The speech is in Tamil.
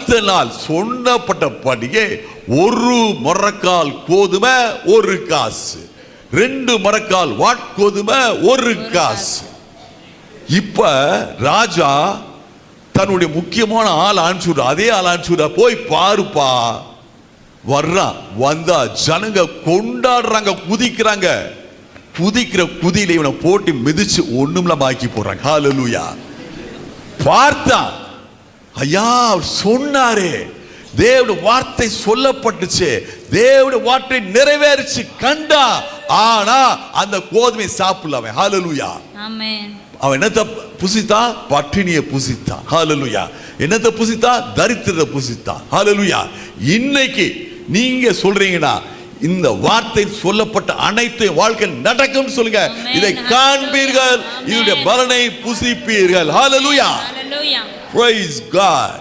அடுத்த நாள் சொன்னப்பட்டபடியே 1 மரக்கால் கோதுமை 1 காசு, 2 மரக்கால் வாட்கோதுமை 1 காசு. இப்ப ராஜா தன்னுடைய முக்கியமான ஆள் அனுப்பிச்சுட, அதே ஆள் அனுப்பிச்சுட, போய் பாருப்பா. வர்றான். வந்தா ஜனங்க கொண்டாடுறாங்க, குதிக்கிறாங்க. குதிக்கிற குதியில இவனை போட்டு மிதிச்சு ஒண்ணுமில்லாம ஆக்கி போடுறாங்க. ஹல்லேலூயா. பார்த்தா ஐயா சொன்னாரே, தேவனுடைய வார்த்தை சொல்லப்பட்டுச்சு, தேவனுடைய வார்த்தை நிறைவேறிச்சு கண்டா. ஆனா அந்த கோதுமை சாப்பிடல அவன். ஹல்லேலூயா. ஆமென். அவன் என்னத்தை புசித்தா? பட்டினியை புசித்தான். ஹல்லேலூயா. என்னத்தை புசித்தா? தரித்திரத்தை புசித்தான். ஹல்லேலூயா. இன்னைக்கு நீங்க சொல்றீங்கன்னா இந்த வார்த்தை சொல்லப்பட்ட அனைத்து வாழ்க்கை நடக்கும் சொல்லுங்க. இதை காண்பீர்கள், இதனுடைய பலனை புசிப்பீர்கள். ஹல்லேலூயா. Praise God.